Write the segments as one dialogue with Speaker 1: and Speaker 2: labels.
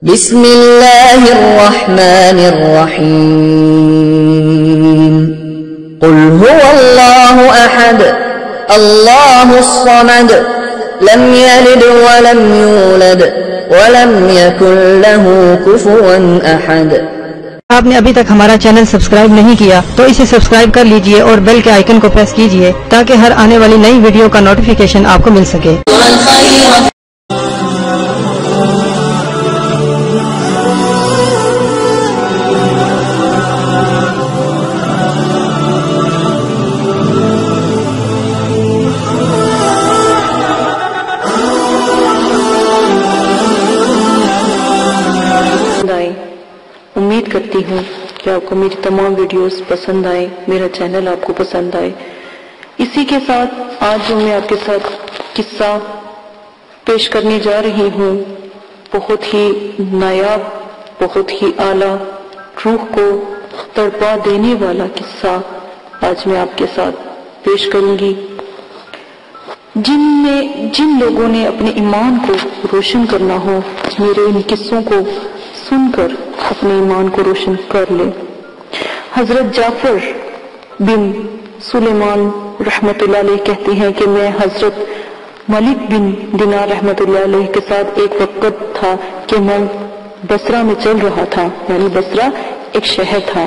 Speaker 1: بسم اللہ الرحمن الرحیم قل هو اللہ احد اللہ الصمد لم یلد ولم یولد ولم یکن له کفوا احد۔
Speaker 2: آپ نے ابھی تک ہمارا چینل سبسکرائب نہیں کیا تو اسے سبسکرائب کر لیجئے اور بیل کے آئیکن کو پریس کیجئے تاکہ ہر آنے والی نئی ویڈیو کا نوٹیفیکیشن آپ کو مل سکے۔
Speaker 3: امید کرتی ہوں کہ آپ کو میری تمام ویڈیوز پسند آئیں، میرا چینل آپ کو پسند آئے۔ اسی کے ساتھ آج جو میں آپ کے ساتھ قصہ پیش کرنے جا رہی ہوں، بہت ہی نایاب، بہت ہی اعلیٰ، روح کو تڑپا دینے والا قصہ آج میں آپ کے ساتھ پیش کروں گی۔ جن لوگوں نے اپنے ایمان کو روشن کرنا ہو، میرے ان قصوں کو سن کر اپنے ایمان کو روشن کر لے۔ حضرت جعفر بن سلیمان رحمت اللہ علیہ کہتے ہیں کہ میں حضرت ملک بن دینار رحمت اللہ علیہ کے ساتھ ایک وقت تھا کہ میں بصرہ میں چل رہا تھا، یعنی بصرہ ایک شہر تھا۔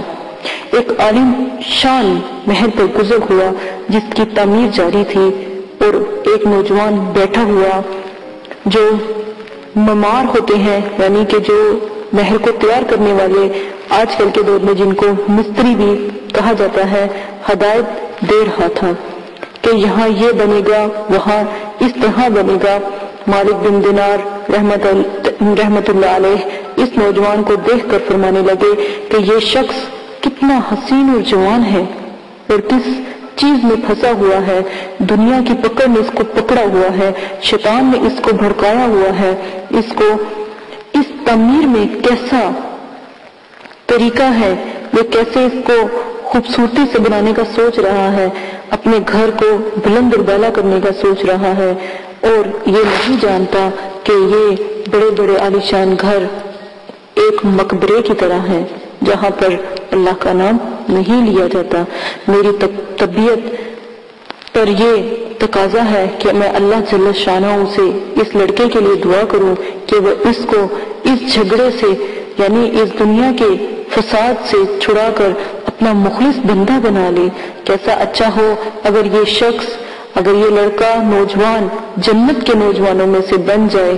Speaker 3: ایک عالم شان محل پر گزر ہوا جس کی تعمیر جاری تھی، اور ایک نوجوان بیٹھا ہوا جو معمار ہوتے ہیں، یعنی کہ جو محل کو تیار کرنے والے، آج کل کے دور میں جن کو مستری بھی کہا جاتا ہے، ہدایت دے رہا تھا کہ یہاں یہ بنے گا، وہاں اس طرح بنے گا۔ مالک بن دینار رحمت اللہ علیہ اس نوجوان کو دیکھ کر فرمانے لگے کہ یہ شخص کتنا حسین اور جوان ہے اور کس چیز میں پھنسا ہوا ہے، دنیا کی پکڑ نے اس کو پکڑا ہوا ہے، شیطان نے اس کو بھڑکایا ہوا ہے، اس کو اس تعمیر میں کیسا طریقہ ہے، وہ کیسے اس کو خوبصورتی سے بنانے کا سوچ رہا ہے، اپنے گھر کو بلند اور بالا کرنے کا سوچ رہا ہے، اور یہ نہیں جانتا کہ یہ بڑے بڑے عالیشان گھر ایک مقبرے کی طرح ہے جہاں پر اللہ کا نام نہیں لیا جاتا۔ میری طبیعت پر یہ تقاضا ہے کہ میں اللہ جل شانہ سے اس لڑکے کے لیے دعا کروں کہ وہ اس کو اس جھگڑے سے، یعنی اس دنیا کے فساد سے چھڑا کر اپنا مخلص بندہ بنا لے۔ کیسا اچھا ہو اگر یہ شخص، اگر یہ لڑکا، نوجوان جنت کے نوجوانوں میں سے بن جائے۔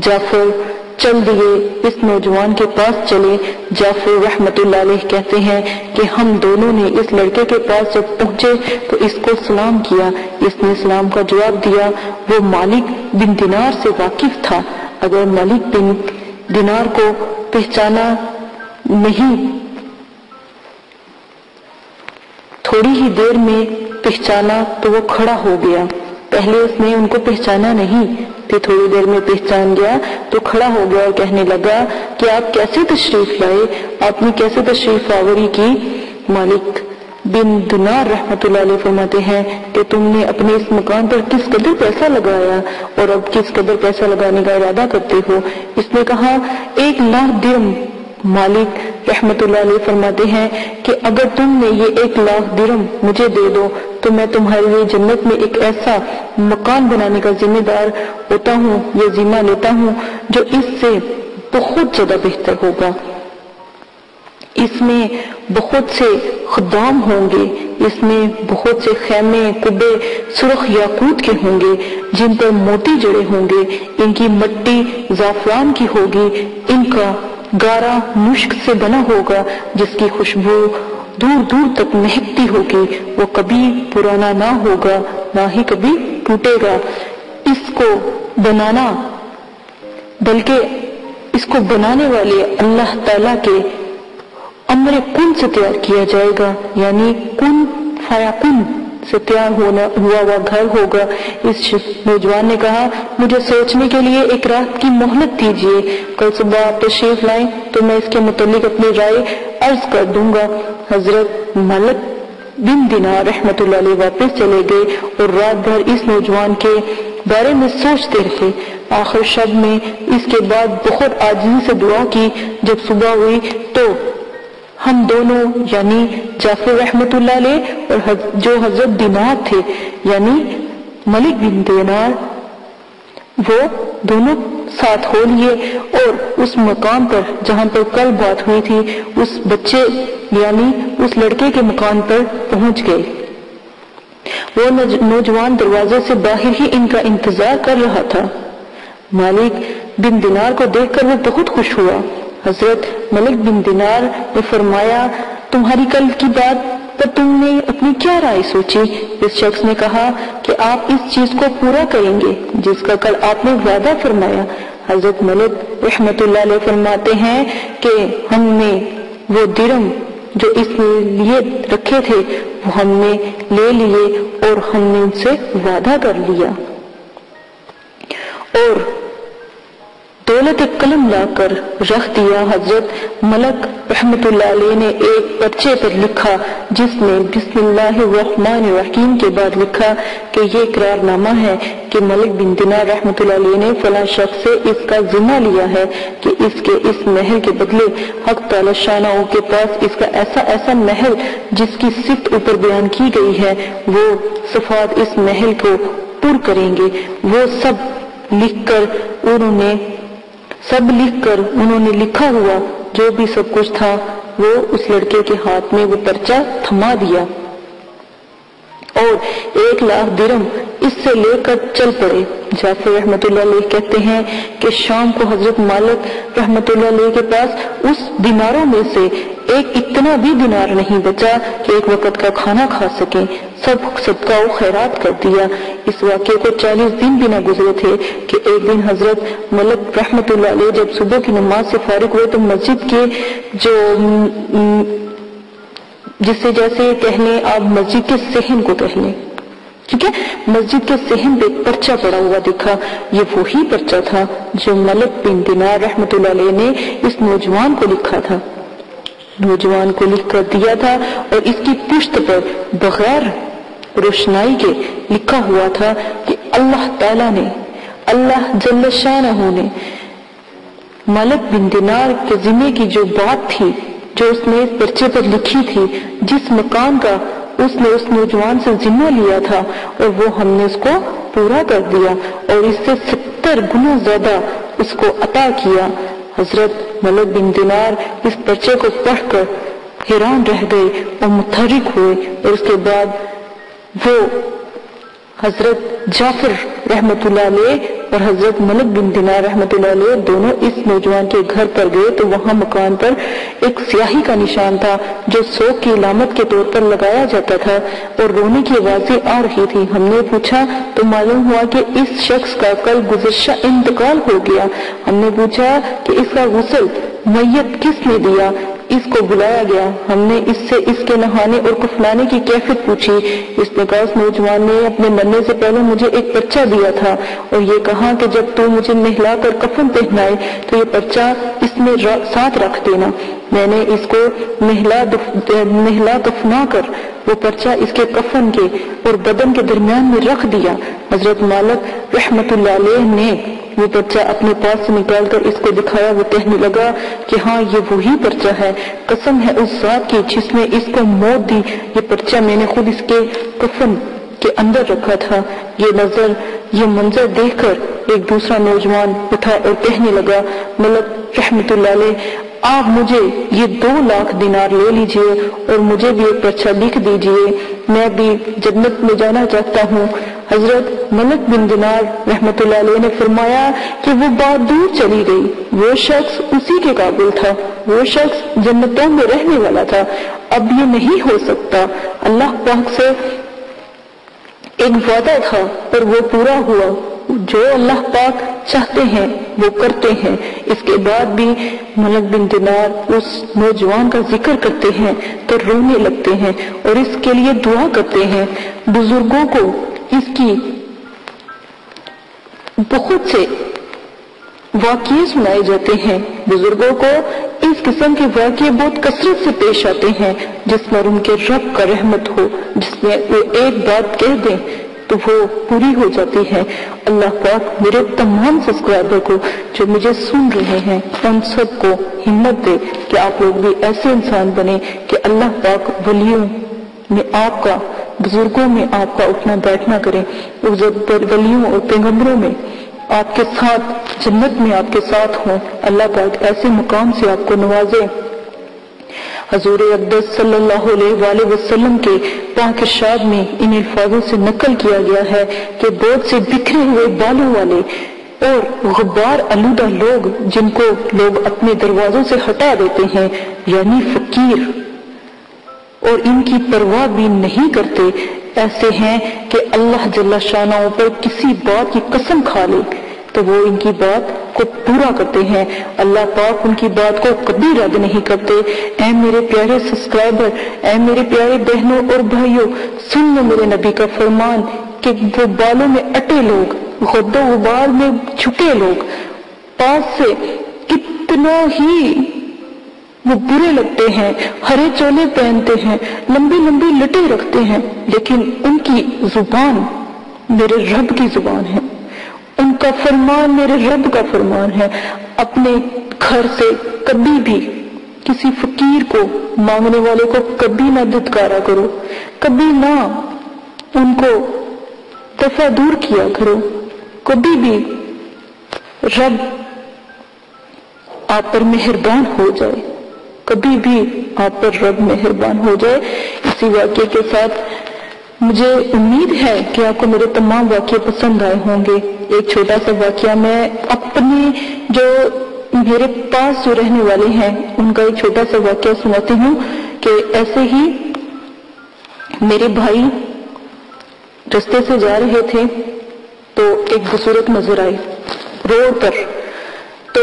Speaker 3: جعفر چل دیے، اس نوجوان کے پاس چلے۔ جعفر رحمت اللہ علیہ کہتے ہیں کہ ہم دونوں نے اس لڑکے کے پاس جب پہنچے تو اس کو سلام کیا، اس نے سلام کا جواب دیا۔ وہ مالک بن دینار سے واقف تھا، اگر مالک بن دینار کو پہچانا نہیں، تھوڑی ہی دیر میں پہچانا تو وہ کھڑا ہو گیا۔ پہلے اس نے ان کو پہچانا نہیں، پھر تھوڑی دیر میں پہچان گیا تو کھڑا ہو گیا اور کہنے لگا کہ آپ کیسے تشریف لائے، آپ نے کیسے تشریف آوری کی؟ مالک بن دینار رحمت اللہ علیہ فرماتے ہیں کہ تم نے اپنے اس مکان پر کس قدر پیسہ لگایا اور اب کس قدر پیسہ لگانے کا ارادہ کرتے ہو؟ اس نے کہا 1,00,000 درم۔ مالک رحمت اللہ علیہ فرماتے ہیں کہ اگر تم نے یہ 1,00,000 درم مجھے دے دو تو میں تمہارے لیے جنت میں ایک ایسا مکان بنانے کا ذمہ دار ہوتا ہوں، یہ ذمہ لیتا ہوں جو اس سے بہت زیادہ بہتر ہوگا۔ اس میں بہت سے خدام ہوں گے، اس میں بہت سے خیمے کبے سرخ یاقوت کے ہوں گے جن پر موتی جڑے ہوں گے، ان کی مٹی زعفران کی ہوگی، ان کا گارا مشک سے بنا ہوگا جس کی خوشبو دور دور تک مہکتی ہوگی، وہ کبھی پرانا نہ ہوگا نہ ہی کبھی ٹوٹے گا۔ اس کو بنانا، بلکہ اس کو بنانے والے اللہ تعالیٰ کے امر کن سے تیار کیا جائے گا، یعنی کن فیکن سے تیار ہوا ہوا گھر ہوگا۔ اس نوجوان نے کہا مجھے سوچنے کے لیے ایک رات کی مہلت دیجیے، کل صبح آپ تشریف لائیں تو میں اس کے متعلق اپنی رائے عرض کر دوں گا۔ حضرت ملک بن دینار رحمت اللہ علیہ واپس چلے گئے اور رات بھر اس نوجوان کے بارے میں سوچتے رہے. آخر شب میں اس کے بعد بہت عاجزی سے دعا کی. جب صبح ہوئی تو ہم دونوں یعنی جعفر رحمت اللہ علیہ اور جو حضرت دینار تھے یعنی ملک بن دینار، وہ دونوں ساتھ ہو لیے اور اس مقام پر جہاں پر کل بات ہوئی تھی اس بچے یعنی اس لڑکے کے مکان پر پہنچ گئے. وہ نوجوان دروازے سے باہر ہی ان کا انتظار کر رہا تھا. مالک بن دینار کو دیکھ کر وہ بہت خوش ہوا. حضرت ملک بن دینار نے فرمایا تمہاری کل کی بات پر تم نے اپنی کیا رائے سوچی؟ اس شخص نے کہا کہ آپ اس چیز کو پورا کریں گے جس کا کل آپ نے وعدہ فرمایا. حضرت ملک رحمت اللہ علیہ فرماتے ہیں کہ ہم نے وہ درم جو اس لیے رکھے تھے وہ ہم نے لے لیے اور ہم نے ان سے وعدہ کر لیا اور دولت قلم لا کر رکھ دیا. حضرت ملک رحمت اللہ علیہ نے ایک پرچے پر لکھا جس میں بسم اللہ الرحمن الرحیم کے بعد لکھا کہ یہ اقرار نامہ ہے کہ ملک بن دینار رحمت اللہ علیہ نے فلاں شخص سے اس کا ذمہ لیا ہے کہ اس کے اس محل کے بدلے حق تعالی شانہ کے پاس اس کا ایسا ایسا محل جس کی صفت اوپر بیان کی گئی ہے وہ صفات اس محل کو پر کریں گے. وہ سب لکھ کر انہوں نے لکھا ہوا جو بھی سب کچھ تھا وہ اس لڑکے کے ہاتھ میں وہ پرچہ تھما دیا اور 1,00,000 درم اس سے لے کر چل پڑے. جعفر رحمت اللہ علیہ کہتے ہیں کہ شام کو حضرت مالک رحمت اللہ علیہ کے پاس اس دیناروں میں سے ایک اتنا بھی دینار نہیں بچا کہ ایک وقت کا کھانا کھا سکیں. سب صدقہ و خیرات کر دیا. اس واقعے کو 40 دن بھی نہ گزرے تھے کہ ایک دن حضرت ملک رحمت اللہ علیہ جب صبح کی نماز سے فارغ ہوئے تو مسجد کے جو جسے جیسے کہہ لیں آپ مسجد کے صحن کو کہہ لیں، ٹھیک ہے، مسجد کے صحن پہ ایک پرچہ پڑا ہوا دکھا. یہ وہی پرچہ تھا جو ملک بن دینار رحمت اللہ علیہ نے اس نوجوان کو لکھا تھا، نوجوان کو لکھ کر دیا تھا اور اس کی پشت پر بغیر روشنائی کے لکھا ہوا تھا کہ اللہ تعالیٰ نے، اللہ جل شانہ نے ملک بن دینار کے ذمے کی جو بات تھی جو اس نے اس پرچے پر لکھی تھی، جس مکان کا اس نے اس نوجوان سے ذمہ لیا تھا اور وہ ہم نے اس کو پورا کر دیا اور اس سے 70 گنا زیادہ اس کو عطا کیا. حضرت ملک بن دینار اس پرچے کو پڑھ کر حیران رہ گئے اور متحرک ہوئے اور اس کے بعد وہ حضرت جعفر رحمت اللہ علیہ اور حضرت ملک بن دینار رحمت اللہ علیہ دونوں اس نوجوان کے گھر پر گئے تو وہاں مکان پر ایک سیاہی کا نشان تھا جو سوگ کی علامت کے طور پر لگایا جاتا تھا اور رونے کی آوازیں آ رہی تھی. ہم نے پوچھا تو معلوم ہوا کہ اس شخص کا کل گزشتہ انتقال ہو گیا. ہم نے پوچھا کہ اس کا غسل میت کس نے دیا؟ اس کو بلایا گیا. ہم نے اس سے اس کے نہانے اور کفنانے کی کیفیت پوچھی. اس نے کہا اس نوجوان نے اپنے مرنے سے پہلے مجھے ایک پرچہ دیا تھا اور یہ کہا کہ جب تو مجھے نہلا کر کفن پہنائے تو یہ پرچہ اس میں ساتھ رکھ دینا. میں نے اس کو نہلا کفنا کر وہ پرچہ اس کے کفن کے اور بدن کے درمیان میں رکھ دیا. حضرت مالک رحمت اللہ علیہ نے وہ پرچہ اپنے پاس سے نکال کر اس کو دکھایا. وہ کہنے لگا کہ ہاں یہ وہی پرچہ ہے، قسم ہے اس ذات کی جس نے اس کو موت دی، یہ پرچہ میں نے خود اس کے کفن کے اندر رکھا تھا. یہ منظر دیکھ کر ایک دوسرا نوجوان اٹھا اور کہنے لگا ملک رحمت اللہ علیہ آپ مجھے یہ 2,00,000 دینار لے لیجئے اور مجھے بھی ایک پرچہ لکھ دیجئے، میں بھی جنت میں جانا چاہتا ہوں. حضرت ملک بن دینار رحمت اللہ علیہ نے فرمایا کہ وہ بات دور چلی گئی، وہ شخص اسی کے قابل تھا، وہ شخص جنتوں میں رہنے والا تھا. اب یہ نہیں ہو سکتا. اللہ پاک سے ایک وعدہ تھا اور وہ پورا ہوا. جو اللہ پاک چاہتے ہیں وہ کرتے ہیں. اس کے بعد بھی ملک بن دینار اس نوجوان کا ذکر کرتے ہیں تو رونے لگتے ہیں اور اس کے لیے دعا کرتے ہیں. بزرگوں کو اس کی بہت سے واقعے سنائے جاتے ہیں. بزرگوں کو اس قسم کے واقعے بہت کثرت سے پیش آتے ہیں جس پر ان کے رب کا رحمت ہو، جس میں وہ ایک بات کہہ دیں تو وہ پوری ہو جاتی ہے۔ اللہ پاک میرے تمام سبسکرائبر کو جو مجھے سن رہے ہیں ان سب کو ہمت دے کہ آپ لوگ بھی ایسے انسان بنے کہ اللہ پاک ولیوں میں آپ کا، بزرگوں میں آپ کا اٹھنا بیٹھنا کریں، ولیوں اور پیغمبروں میں آپ کے ساتھ، جنت میں آپ کے ساتھ ہوں۔ اللہ پاک ایسے مقام سے آپ کو نوازے۔ حضور اقدس صلی اللہ علیہ وآلہ وسلم کے پاک ارشاد میں ان الفاظوں سے نقل کیا گیا ہے کہ بہت سے بکھرے ہوئے بالوں والے اور غبار آلودہ لوگ جن کو لوگ اپنے دروازوں سے ہٹا دیتے ہیں، یعنی فقیر، اور ان کی پرواہ بھی نہیں کرتے، ایسے ہیں کہ اللہ جل شانہ پر کسی بات کی قسم کھا لے تو وہ ان کی بات کو پورا کرتے ہیں۔ اللہ پاک ان کی بات کو کبھی رد نہیں کرتے۔ اے میرے پیارے سبسکرائبر، اے میرے پیارے بہنوں اور بھائیوں، سن لو میرے نبی کا فرمان کہ وہ بالوں میں اٹے لوگ، غد و غبار میں چھٹے لوگ، پاس سے کتنا ہی وہ برے لگتے ہیں، ہرے چولے پہنتے ہیں، لمبی لمبی لٹیں رکھتے ہیں، لیکن ان کی زبان میرے رب کی زبان ہے، ان کا فرمان میرے رب کا فرمان ہے۔ اپنے گھر سے کبھی بھی کسی فقیر کو، مانگنے والے کو کبھی نہ دھتکارا کرو، کبھی نہ ان کو دفع دور کیا کرو۔ کبھی بھی رب آپ پر مہربان ہو جائے، کبھی بھی آپ پر رب مہربان ہو جائے۔ اسی واقعے کے ساتھ مجھے امید ہے کہ آپ کو میرے تمام واقعے پسند آئے ہوں گے۔ ایک چھوٹا سا واقعہ میں اپنے جو میرے پاس جو رہنے والے ہیں ان کا ایک چھوٹا سا واقعہ سناتی ہوں کہ ایسے ہی میرے بھائی رستے سے جا رہے تھے تو ایک بزرگ نظر آئے روڈ پر، تو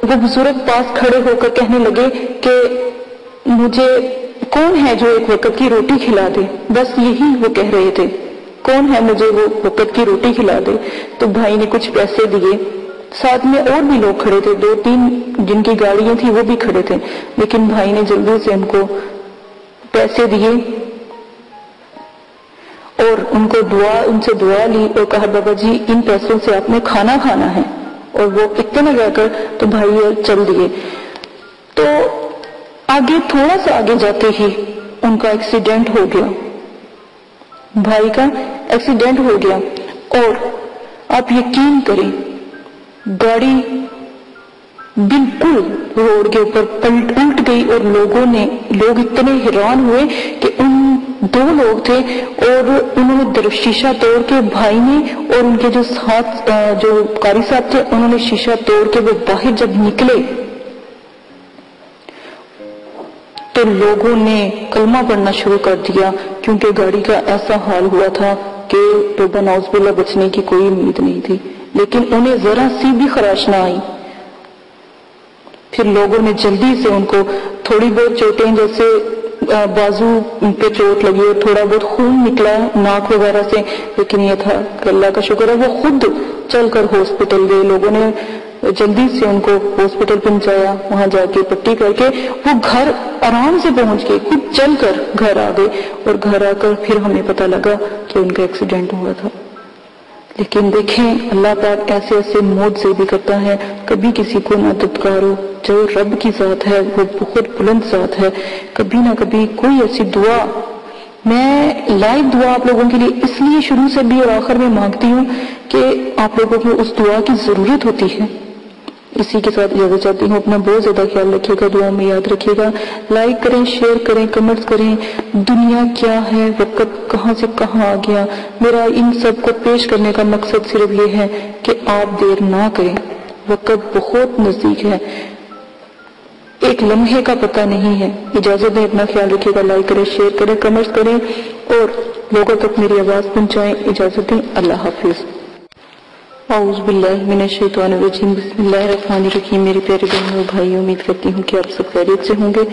Speaker 3: وہ بزرگ پاس کھڑے ہو کر کہنے لگے کہ مجھے کون ہے جو ایک وقت کی روٹی کھلا دے، بس یہی وہ کہہ رہے تھے، کون ہے مجھے وہ وقت کی روٹی کھلا دے۔ تو بھائی نے کچھ پیسے دیے، ساتھ میں اور بھی لوگ کھڑے تھے، 2-3 جن کی گاڑیاں تھیں وہ بھی کھڑے تھے، لیکن بھائی نے جلدی سے ان کو پیسے دیے اور ان سے دعا لی اور کہا بابا جی ان پیسوں سے آپ نے کھانا کھانا ہے، اور وہ اتنا لگا کر تو بھائی چل دیے۔ تو آگے تھوڑا سا آگے جاتے ہی ان کا ایکسیڈنٹ ہو گیا، بھائی کا ایکسیڈنٹ ہو گیا، اور آپ یقین کریں گاڑی بالکل روڈ کے اوپر الٹ گئی، اور لوگ اتنے حیران ہوئے کہ ان 2 لوگ تھے اور انہوں نے شیشہ توڑ کے، بھائی نے اور ان کے جو ساتھ جو قاری صاحب تھے انہوں نے شیشہ توڑ کے وہ باہر جب نکلے تو لوگوں نے کلمہ پڑھنا شروع کر دیا، کیونکہ گاڑی کا ایسا حال ہوا تھا کہ توبہ نعوذ باللہ بچنے کی کوئی امید نہیں تھی، لیکن انہیں ذرا سی بھی خراش نہ آئی۔ پھر لوگوں نے جلدی سے ان کو تھوڑی بہت چوٹیں، جیسے بازو پہ چوٹ لگی اور تھوڑا بہت خون نکلا ناک وغیرہ سے، لیکن یہ تھا کہ اللہ کا شکر ہے وہ خود چل کر ہاسپٹل گئے، لوگوں نے جلدی سے ان کو ہاسپٹل پہنچایا، وہاں جا کے پٹی کر کے وہ گھر آرام سے پہنچ گئے، خود چل کر گھر آ گئے، اور گھر آ کر پھر ہمیں پتہ لگا کہ ان کا ایکسیڈنٹ ہوا تھا۔ لیکن دیکھیں اللہ پاک ایسے ایسے موت سے بھی کرتا ہے، کبھی کسی کو نہ دھتکارو، جو رب کی ذات ہے وہ بہت بلند ذات ہے، کبھی نہ کبھی کوئی ایسی دعا، میں لائیو دعا آپ لوگوں کے لیے اس لیے شروع سے بھی اور آخر میں مانگتی ہوں کہ آپ لوگوں کو اس دعا کی ضرورت ہوتی ہے۔ اسی کے ساتھ اجازت چاہتی ہوں، اپنا بہت زیادہ خیال رکھیے گا، دعا میں یاد رکھیے گا، لائک کریں، شیئر کریں، کمنٹس کریں۔ دنیا کیا ہے، وقت کہاں سے کہاں آ گیا، میرا ان سب کو پیش کرنے کا مقصد صرف یہ ہے کہ آپ دیر نہ کریں، وقت بہت نزدیک ہے، ایک لمحے کا پتہ نہیں ہے۔ اجازت دیں، اپنا خیال رکھیے گا، لائک کریں، شیئر کریں، کمنٹس کریں اور لوگوں تک میری آواز پہنچائیں۔ اجازت دیں، اللہ حافظ۔ اعوذ باللہ من الشیطان الرجیم، بسم اللہ الرحمن الرحیم۔ میری پیارے بہنوں اور بھائیوں، امید کرتی ہوں کہ آپ سب خیریت سے ہوں گے۔